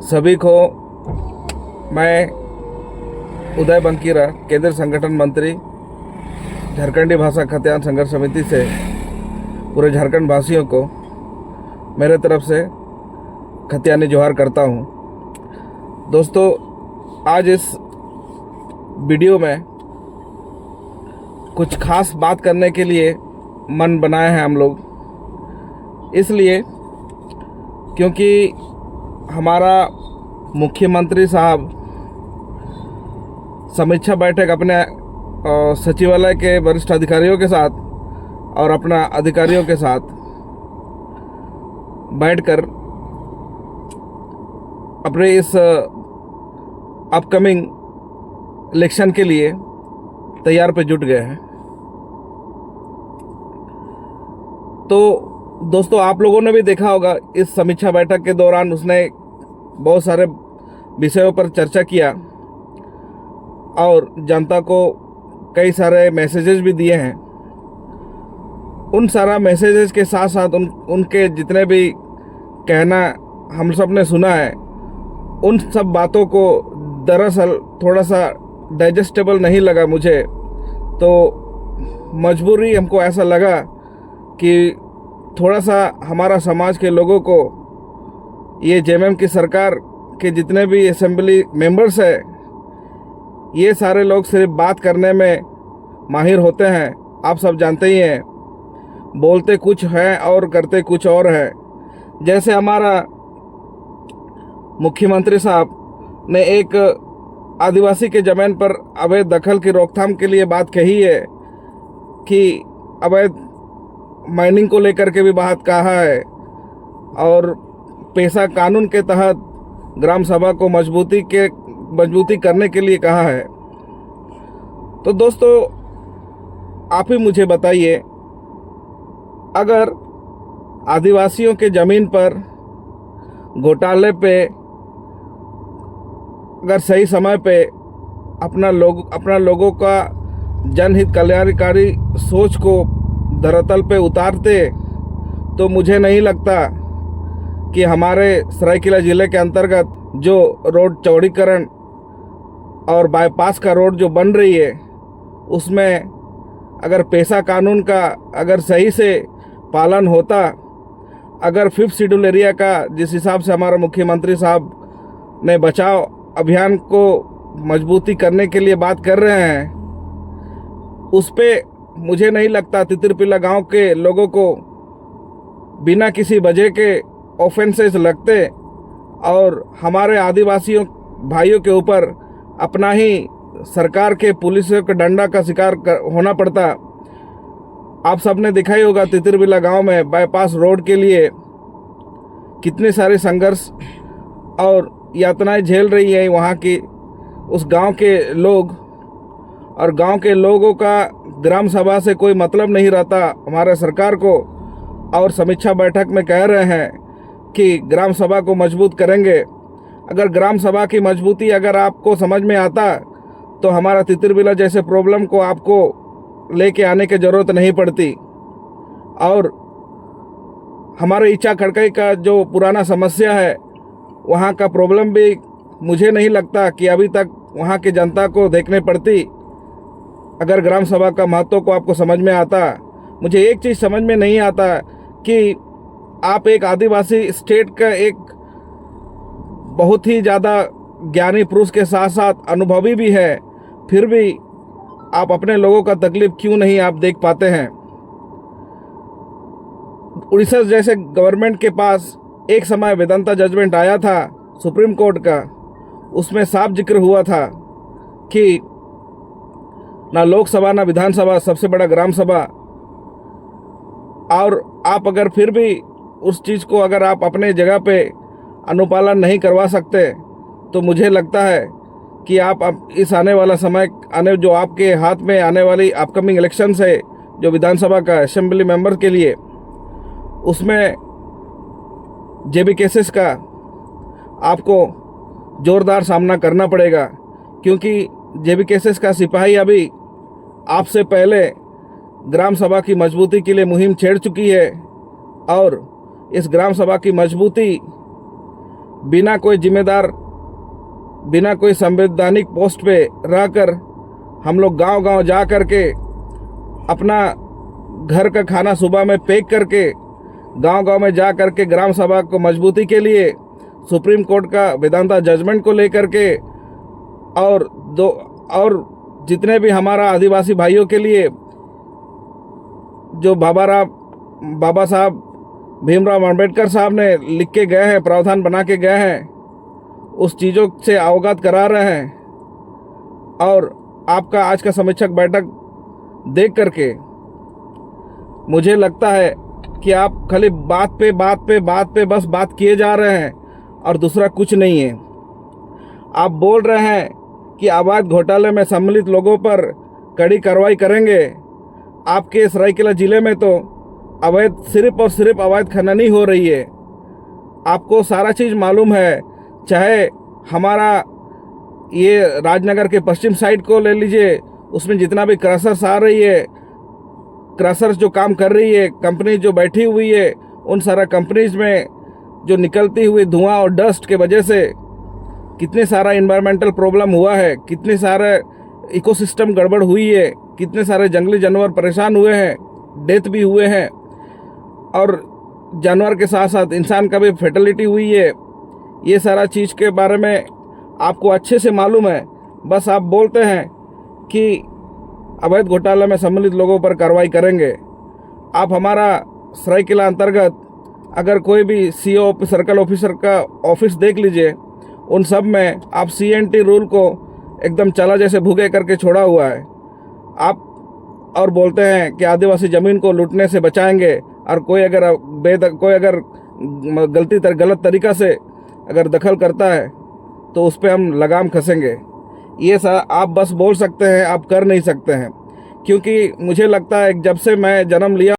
सभी को मैं उदय बंकीरा, केंद्रीय संगठन मंत्री, झारखंडी भाषा खतियान संघर्ष समिति से पूरे झारखंड वासियों को मेरे तरफ से खतियानी जोहार करता हूँ। दोस्तों, आज इस वीडियो में कुछ खास बात करने के लिए मन बनाए हैं हम लोग, इसलिए क्योंकि हमारा मुख्यमंत्री साहब समीक्षा बैठक अपने सचिवालय के वरिष्ठ अधिकारियों के साथ और अपना अधिकारियों के साथ बैठकर अपने इस अपकमिंग इलेक्शन के लिए तैयार पे जुट गए हैं। तो दोस्तों, आप लोगों ने भी देखा होगा, इस समीक्षा बैठक के दौरान उसने बहुत सारे विषयों पर चर्चा किया और जनता को कई सारे मैसेजेस भी दिए हैं। उन सारा मैसेजेस के साथ साथ उनके जितने भी कहना हम सब ने सुना है, उन सब बातों को दरअसल थोड़ा सा डाइजेस्टेबल नहीं लगा मुझे। तो मजबूरी हमको ऐसा लगा कि थोड़ा सा हमारा समाज के लोगों को, ये जेएमएम की सरकार के जितने भी असेंबली मेंबर्स हैं, ये सारे लोग सिर्फ बात करने में माहिर होते हैं। आप सब जानते ही हैं, बोलते कुछ है और करते कुछ और है। जैसे हमारा मुख्यमंत्री साहब ने एक आदिवासी के ज़मीन पर अवैध दखल की रोकथाम के लिए बात कही है कि अवैध माइनिंग को लेकर के भी बात कहा है और पेशा कानून के तहत ग्राम सभा को मजबूती करने के लिए कहा है। तो दोस्तों, आप ही मुझे बताइए, अगर आदिवासियों के ज़मीन पर घोटाले पे अगर सही समय पे अपना लोगों का जनहित कल्याणकारी सोच को धरातल पे उतारते, तो मुझे नहीं लगता कि हमारे सरायकेला ज़िले के अंतर्गत जो रोड चौड़ीकरण और बाईपास का रोड जो बन रही है, उसमें अगर पेशा कानून का अगर सही से पालन होता, अगर 5th शेड्यूल एरिया का जिस हिसाब से हमारा मुख्यमंत्री साहब ने बचाव अभियान को मजबूती करने के लिए बात कर रहे हैं, उस पे मुझे नहीं लगता तितरपिला गांव के लोगों को बिना किसी वजह के ऑफेंसेस लगते और हमारे आदिवासियों भाइयों के ऊपर अपना ही सरकार के पुलिस के डंडा का शिकार होना पड़ता। आप सब ने देखा ही होगा, तितरपिला गांव में बाईपास रोड के लिए कितने सारे संघर्ष और यातनाएं झेल रही है वहाँ की उस गांव के लोग, और गांव के लोगों का ग्राम सभा से कोई मतलब नहीं रहता हमारे सरकार को। और समीक्षा बैठक में कह रहे हैं कि ग्राम सभा को मजबूत करेंगे। अगर ग्राम सभा की मजबूती अगर आपको समझ में आता, तो हमारा तितरबिला जैसे प्रॉब्लम को आपको लेके आने की ज़रूरत नहीं पड़ती। और हमारे इच्छा खड़कई का जो पुराना समस्या है, वहाँ का प्रॉब्लम भी मुझे नहीं लगता कि अभी तक वहाँ की जनता को देखने पड़ती, अगर ग्राम सभा का महत्व को आपको समझ में आता। मुझे एक चीज़ समझ में नहीं आता कि आप एक आदिवासी स्टेट का एक बहुत ही ज़्यादा ज्ञानी पुरुष के साथ साथ अनुभवी भी है, फिर भी आप अपने लोगों का तकलीफ क्यों नहीं आप देख पाते हैं। उड़ीसा जैसे गवर्नमेंट के पास एक समय वेदांता जजमेंट आया था सुप्रीम कोर्ट का, उसमें साफ जिक्र हुआ था कि ना लोकसभा ना विधानसभा, सबसे बड़ा ग्राम सभा। और आप अगर फिर भी उस चीज़ को अगर आप अपने जगह पे अनुपालन नहीं करवा सकते, तो मुझे लगता है कि आप इस आने वाला समय जो आपके हाथ में आने वाली अपकमिंग इलेक्शन है, जो विधानसभा का असेंबली मेंबर के लिए, उसमें जेबी केसेस का आपको ज़ोरदार सामना करना पड़ेगा, क्योंकि जेबी केसेस का सिपाही अभी आपसे पहले ग्राम सभा की मजबूती के लिए मुहिम छेड़ चुकी है और इस ग्राम सभा की मजबूती बिना कोई जिम्मेदार, बिना कोई संवैधानिक पोस्ट पे रहकर हम लोग गांव-गांव जा कर के अपना घर का खाना सुबह में पैक करके गांव-गांव में जा कर के ग्राम सभा को मजबूती के लिए सुप्रीम कोर्ट का वेदांता जजमेंट को लेकर के और जितने भी हमारा आदिवासी भाइयों के लिए जो बाबा साहब भीमराव अंबेडकर साहब ने लिख के गए हैं, प्रावधान बना के गए हैं, उस चीज़ों से अवगत करा रहे हैं। और आपका आज का समीक्षक बैठक देख करके मुझे लगता है कि आप खाली बात पे बस बात किए जा रहे हैं और दूसरा कुछ नहीं है। आप बोल रहे हैं कि अवैध घोटाले में सम्मिलित लोगों पर कड़ी कार्रवाई करेंगे। आपके सरायकेला ज़िले में तो सिर्फ और सिर्फ अवैध खनन हो रही है। आपको सारा चीज़ मालूम है। चाहे हमारा ये राजनगर के पश्चिम साइड को ले लीजिए, उसमें जितना भी क्रशर्स आ रही है, क्रशर्स जो काम कर रही है, कंपनी जो बैठी हुई है, उन सारा कंपनीज में जो निकलती हुई धुआं और डस्ट के वजह से कितने सारा इन्वायरमेंटल प्रॉब्लम हुआ है, कितने सारे इकोसिस्टम गड़बड़ हुई है, कितने सारे जंगली जानवर परेशान हुए हैं, डेथ भी हुए हैं, और जानवर के साथ साथ इंसान का भी फेटलिटी हुई है। ये सारा चीज़ के बारे में आपको अच्छे से मालूम है। बस आप बोलते हैं कि अवैध घोटाला में सम्मिलित लोगों पर कार्रवाई करेंगे। आप हमारा सरायकेला अंतर्गत अगर कोई भी सीओ सर्कल ऑफिसर का ऑफिस देख लीजिए, उन सब में आप CNT रूल को एकदम चला जैसे भूगे करके छोड़ा हुआ है। आप और बोलते हैं कि आदिवासी ज़मीन को लूटने से बचाएंगे, और कोई अगर गलत तरीक़ा से अगर दखल करता है तो उस पर हम लगाम कसेंगे। ये आप बस बोल सकते हैं, आप कर नहीं सकते हैं। क्योंकि मुझे लगता है जब से मैं जन्म लिया